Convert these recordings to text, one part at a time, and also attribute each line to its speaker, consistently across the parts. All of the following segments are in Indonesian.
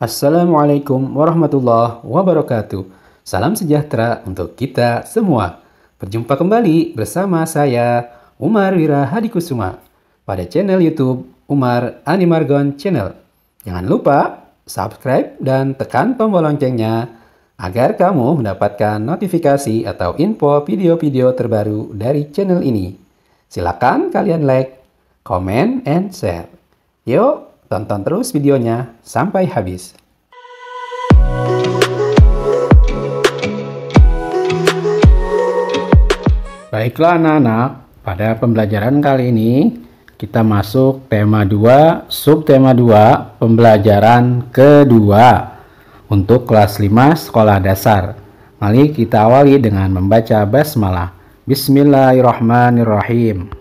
Speaker 1: Assalamualaikum warahmatullahi wabarakatuh. Salam sejahtera untuk kita semua. Berjumpa kembali bersama saya, Umar Wira Hadikusuma, pada channel YouTube Umar Animargon Channel. Jangan lupa subscribe dan tekan tombol loncengnya agar kamu mendapatkan notifikasi atau info video-video terbaru dari channel ini. Silakan kalian like, comment, and share. Yuk, tonton terus videonya sampai habis. Baiklah anak-anak, pada pembelajaran kali ini kita masuk tema 2, subtema 2, pembelajaran kedua untuk kelas 5 sekolah dasar. Mari kita awali dengan membaca basmalah. Bismillahirrahmanirrahim.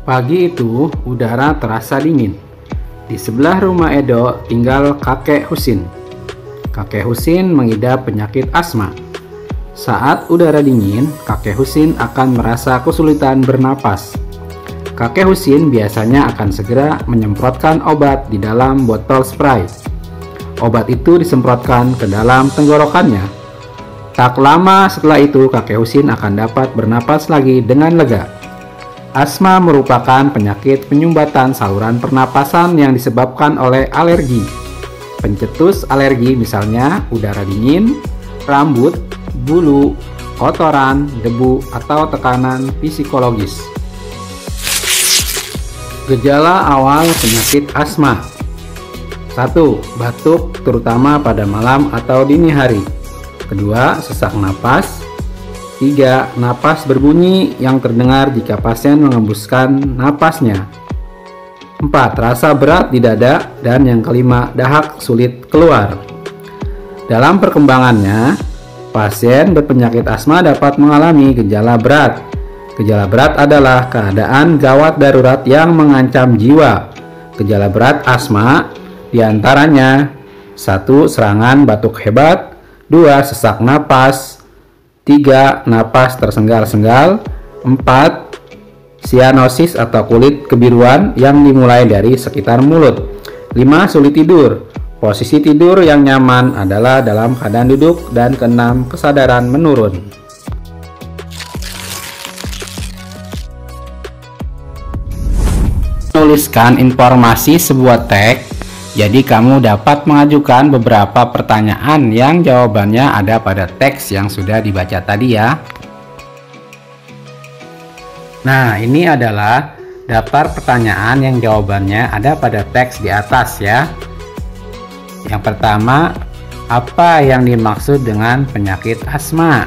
Speaker 1: Pagi itu udara terasa dingin. Di sebelah rumah Edo tinggal kakek Husin. Kakek Husin mengidap penyakit asma. Saat udara dingin, kakek Husin akan merasa kesulitan bernapas. Kakek Husin biasanya akan segera menyemprotkan obat di dalam botol spray. Obat itu disemprotkan ke dalam tenggorokannya. Tak lama setelah itu, kakek Husin akan dapat bernapas lagi dengan lega. Asma merupakan penyakit penyumbatan saluran pernapasan yang disebabkan oleh alergi. Pencetus alergi misalnya udara dingin, rambut, bulu, kotoran, debu, atau tekanan psikologis. Gejala awal penyakit asma. 1. Batuk terutama pada malam atau dini hari. 2. Sesak napas. 3. Napas berbunyi yang terdengar jika pasien mengembuskan napasnya. 4. Rasa berat di dada. Dan yang kelima, dahak sulit keluar. Dalam perkembangannya, pasien berpenyakit asma dapat mengalami gejala berat. Gejala berat adalah keadaan gawat darurat yang mengancam jiwa. Gejala berat asma diantaranya 1. Serangan batuk hebat. 2. Sesak napas. 3. Napas tersengal-sengal. 4. Sianosis atau kulit kebiruan yang dimulai dari sekitar mulut. 5. Sulit tidur. Posisi tidur yang nyaman adalah dalam keadaan duduk. Dan 6. Kesadaran menurun. Tuliskan informasi sebuah teks. Jadi kamu dapat mengajukan beberapa pertanyaan yang jawabannya ada pada teks yang sudah dibaca tadi ya. Nah, ini adalah daftar pertanyaan yang jawabannya ada pada teks di atas ya. Yang pertama, apa yang dimaksud dengan penyakit asma?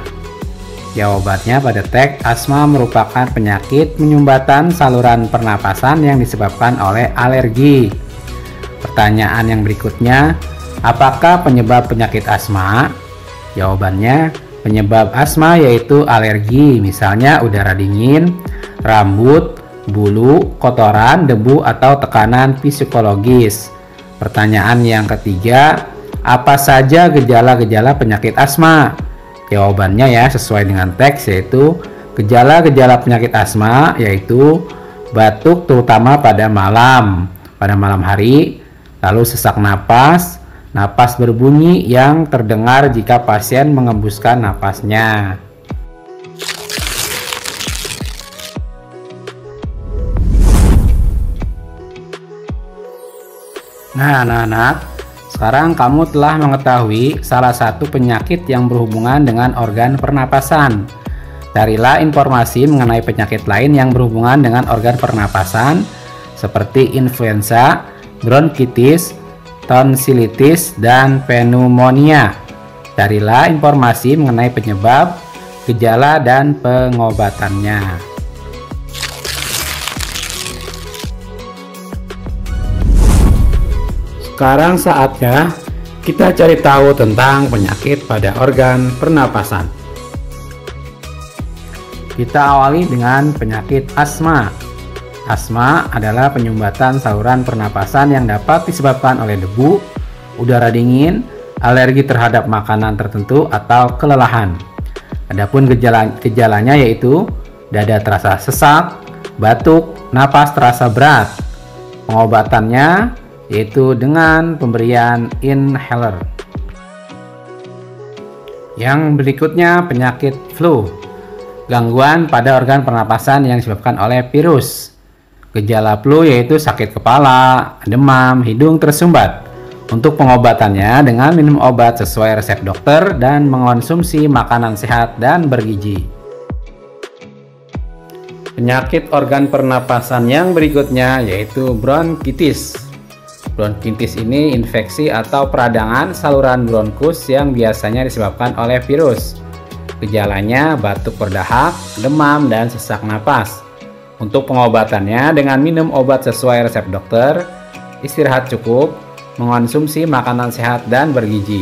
Speaker 1: Jawabannya pada teks, asma merupakan penyakit penyumbatan saluran pernapasan yang disebabkan oleh alergi. Pertanyaan yang berikutnya, apakah penyebab penyakit asma? Jawabannya, penyebab asma yaitu alergi, misalnya udara dingin, rambut, bulu, kotoran, debu, atau tekanan psikologis. Pertanyaan yang ketiga, apa saja gejala-gejala penyakit asma? Jawabannya ya sesuai dengan teks, yaitu gejala-gejala penyakit asma yaitu batuk terutama pada malam hari, lalu sesak napas, napas berbunyi yang terdengar jika pasien mengembuskan napasnya. Nah, anak-anak, sekarang kamu telah mengetahui salah satu penyakit yang berhubungan dengan organ pernapasan. Carilah informasi mengenai penyakit lain yang berhubungan dengan organ pernapasan seperti influenza, bronkitis, tonsilitis, dan pneumonia. Carilah informasi mengenai penyebab, gejala, dan pengobatannya. Sekarang saatnya kita cari tahu tentang penyakit pada organ pernapasan. Kita awali dengan penyakit asma. Asma adalah penyumbatan saluran pernapasan yang dapat disebabkan oleh debu, udara dingin, alergi terhadap makanan tertentu, atau kelelahan. Adapun gejalanya yaitu dada terasa sesak, batuk, napas terasa berat. Pengobatannya yaitu dengan pemberian inhaler. Yang berikutnya penyakit flu. Gangguan pada organ pernapasan yang disebabkan oleh virus. Gejala flu yaitu sakit kepala, demam, hidung tersumbat. Untuk pengobatannya dengan minum obat sesuai resep dokter dan mengonsumsi makanan sehat dan bergizi. Penyakit organ pernapasan yang berikutnya yaitu bronkitis. Bronkitis ini infeksi atau peradangan saluran bronkus yang biasanya disebabkan oleh virus. Gejalanya batuk berdahak, demam, dan sesak napas. Untuk pengobatannya dengan minum obat sesuai resep dokter, istirahat cukup, mengonsumsi makanan sehat dan bergizi.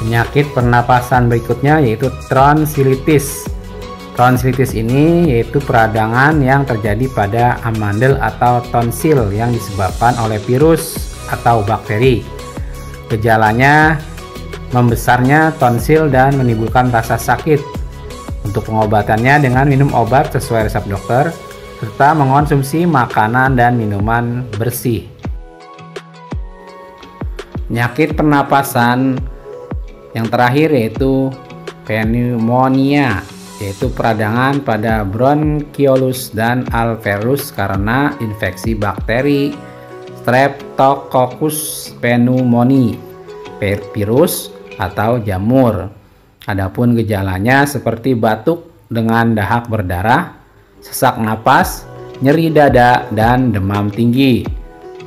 Speaker 1: Penyakit pernapasan berikutnya yaitu tonsilitis. Tonsilitis ini yaitu peradangan yang terjadi pada amandel atau tonsil yang disebabkan oleh virus atau bakteri. Gejalanya membesarnya tonsil dan menimbulkan rasa sakit. Untuk pengobatannya dengan minum obat sesuai resep dokter serta mengonsumsi makanan dan minuman bersih. Penyakit pernapasan yang terakhir yaitu pneumonia, yaitu peradangan pada bronkiolus dan alveolus karena infeksi bakteri Streptococcus pneumoniae, virus atau jamur. Adapun gejalanya seperti batuk dengan dahak berdarah, sesak napas, nyeri dada, dan demam tinggi.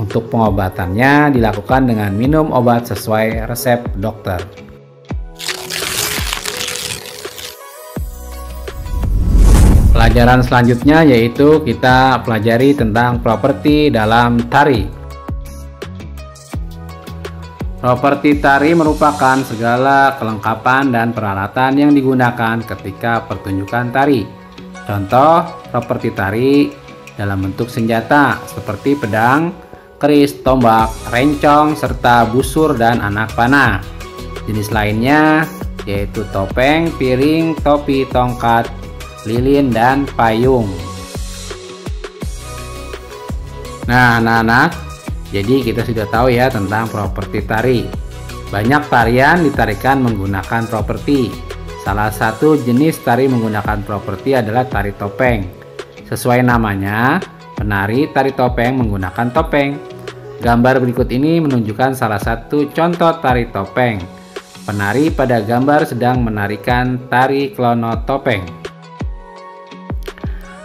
Speaker 1: Untuk pengobatannya dilakukan dengan minum obat sesuai resep dokter. Pelajaran selanjutnya yaitu kita pelajari tentang properti dalam tari. Properti tari merupakan segala kelengkapan dan peralatan yang digunakan ketika pertunjukan tari. Contoh properti tari dalam bentuk senjata seperti pedang, keris, tombak, rencong, serta busur dan anak panah. Jenis lainnya yaitu topeng, piring, topi, tongkat, lilin, dan payung. Nah, anak-anak, jadi kita sudah tahu ya tentang properti tari. Banyak tarian ditarikan menggunakan properti. Salah satu jenis tari menggunakan properti adalah tari topeng. Sesuai namanya, penari tari topeng menggunakan topeng. Gambar berikut ini menunjukkan salah satu contoh tari topeng. Penari pada gambar sedang menarikan tari klono topeng.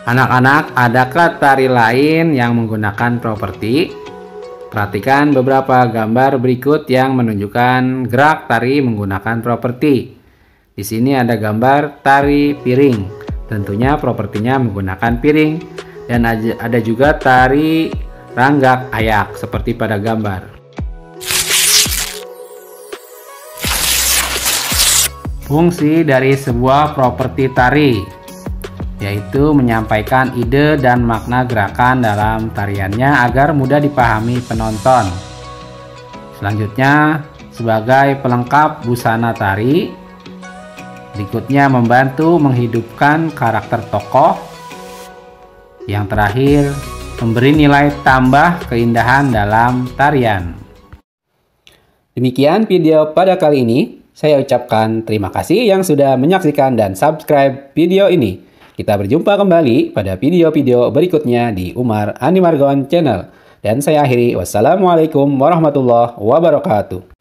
Speaker 1: Anak-anak, adakah tari lain yang menggunakan properti? Perhatikan beberapa gambar berikut yang menunjukkan gerak tari menggunakan properti. Di sini ada gambar tari piring. Tentunya propertinya menggunakan piring. Dan ada juga tari ranggak ayak seperti pada gambar. Fungsi dari sebuah properti tari yaitu menyampaikan ide dan makna gerakan dalam tariannya agar mudah dipahami penonton. Selanjutnya, sebagai pelengkap busana tari, berikutnya membantu menghidupkan karakter tokoh. Yang terakhir, memberi nilai tambah keindahan dalam tarian. Demikian video pada kali ini. Saya ucapkan terima kasih yang sudah menyaksikan dan subscribe video ini. Kita berjumpa kembali pada video-video berikutnya di Umar Animargon Channel. Dan saya akhiri, wassalamualaikum warahmatullahi wabarakatuh.